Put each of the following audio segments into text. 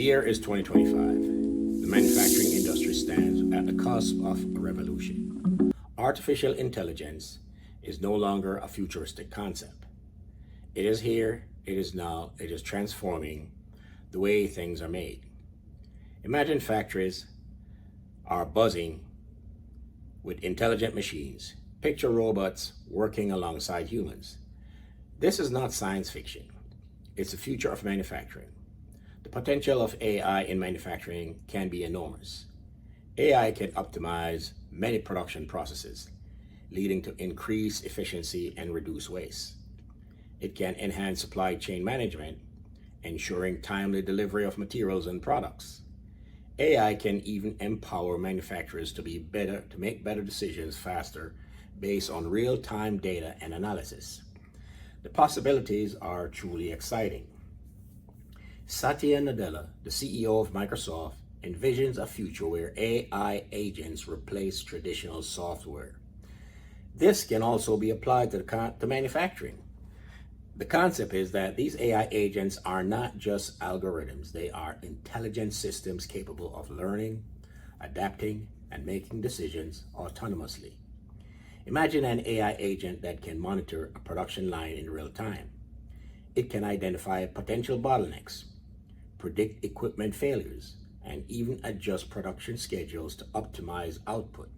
year is 2025. The manufacturing industry stands at the cusp of a revolution. Artificial intelligence is no longer a futuristic concept. It is here, it is now, it is transforming the way things are made. Imagine factories are buzzing with intelligent machines. Picture robots working alongside humans. This is not science fiction. It's the future of manufacturing. The potential of AI in manufacturing can be enormous. AI can optimize many production processes, leading to increased efficiency and reduce waste. It can enhance supply chain management, ensuring timely delivery of materials and products. AI can even empower manufacturers to make better decisions faster based on real-time data and analysis. The possibilities are truly exciting. Satya Nadella, the CEO of Microsoft, envisions a future where AI agents replace traditional software. This can also be applied to manufacturing. The concept is that these AI agents are not just algorithms, they are intelligent systems capable of learning, adapting, and making decisions autonomously. Imagine an AI agent that can monitor a production line in real time. It can identify potential bottlenecks, predict equipment failures, and even adjust production schedules to optimize output.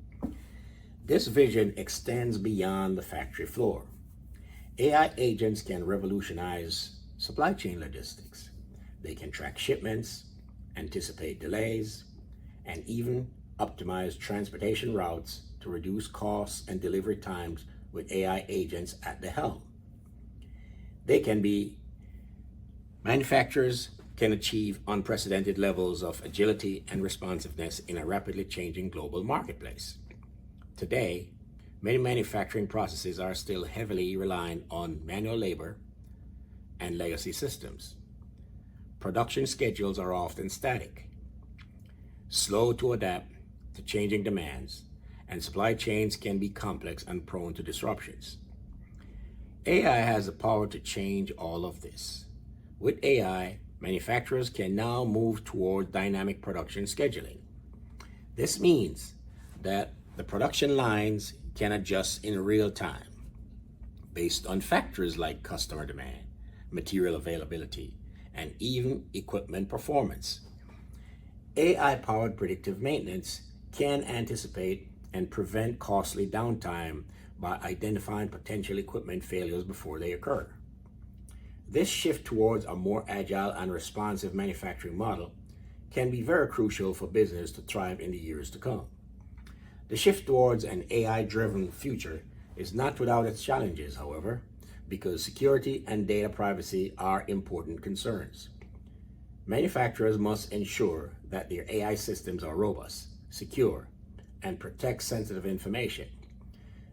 This vision extends beyond the factory floor. AI agents can revolutionize supply chain logistics. They can track shipments, anticipate delays, and even optimize transportation routes to reduce costs and delivery times with AI agents at the helm. Manufacturers can achieve unprecedented levels of agility and responsiveness in a rapidly changing global marketplace. Today, many manufacturing processes are still heavily reliant on manual labor and legacy systems. Production schedules are often static, slow to adapt to changing demands, and supply chains can be complex and prone to disruptions. AI has the power to change all of this. With AI, manufacturers can now move toward dynamic production scheduling. This means that the production lines can adjust in real time based on factors like customer demand, material availability, and even equipment performance. AI-powered predictive maintenance can anticipate and prevent costly downtime by identifying potential equipment failures before they occur. This shift towards a more agile and responsive manufacturing model can be very crucial for business to thrive in the years to come. The shift towards an AI-driven future is not without its challenges, however, because security and data privacy are important concerns. Manufacturers must ensure that their AI systems are robust, secure, and protect sensitive information.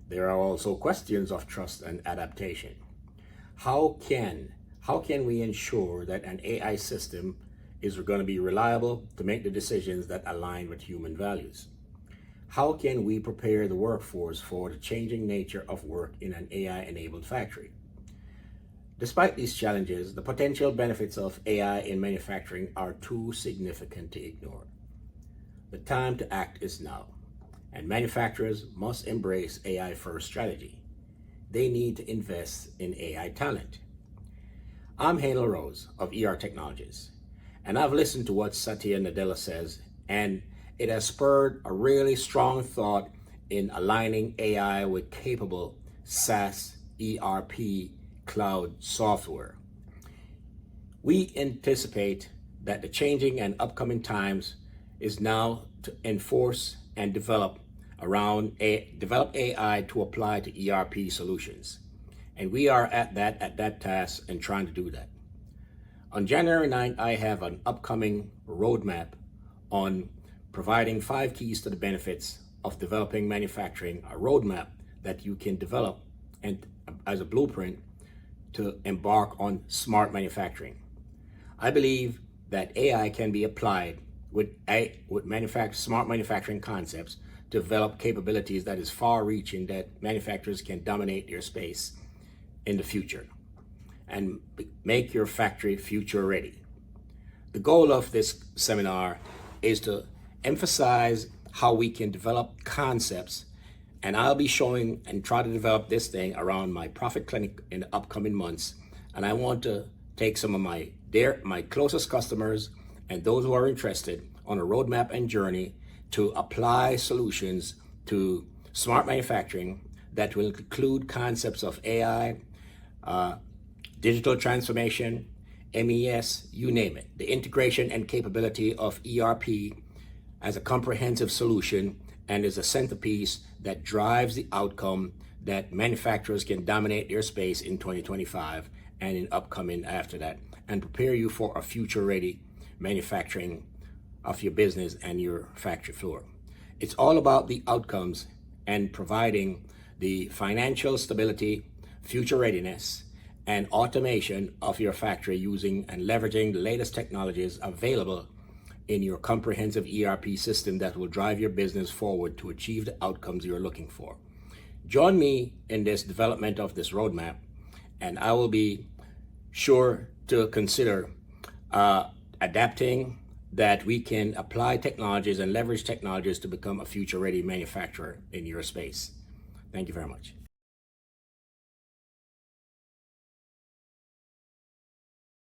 There are also questions of trust and adaptation. How can we ensure that an AI system is going to be reliable to make the decisions that align with human values? How can we prepare the workforce for the changing nature of work in an AI-enabled factory? Despite these challenges, the potential benefits of AI in manufacturing are too significant to ignore. The time to act is now, and manufacturers must embrace AI-first strategy. They need to invest in AI talent. I'm Hanel Rose of ER Technologies, and I've listened to what Satya Nadella says, and it has spurred a really strong thought in aligning AI with capable SaaS, ERP, cloud software. We anticipate that the changing and upcoming times is now to enforce and develop AI to apply to ERP solutions. And we are at that task and trying to do that. On January 9th, I have an upcoming roadmap on providing 5 keys to the benefits of developing manufacturing, a roadmap that you can develop and as a blueprint to embark on smart manufacturing. I believe that AI can be applied with smart manufacturing concepts to develop capabilities that is far-reaching, that manufacturers can dominate their space in the future and make your factory future ready. The goal of this seminar is to emphasize how we can develop concepts, and I'll be showing and try to develop this thing around my Profit Clinic in the upcoming months. And I want to take some of my closest customers and those who are interested on a roadmap and journey to apply solutions to smart manufacturing that will include concepts of AI, digital transformation, MES, you name it. The integration and capability of ERP as a comprehensive solution and is a centerpiece that drives the outcome that manufacturers can dominate their space in 2025 and in upcoming after that, and prepare you for a future-ready manufacturing of your business and your factory floor. It's all about the outcomes and providing the financial stability, future readiness, and automation of your factory using and leveraging the latest technologies available in your comprehensive ERP system that will drive your business forward to achieve the outcomes you're looking for. Join me in this development of this roadmap, and I will be sure to consider adapting that we can apply technologies and leverage technologies to become a future-ready manufacturer in your space. Thank you very much.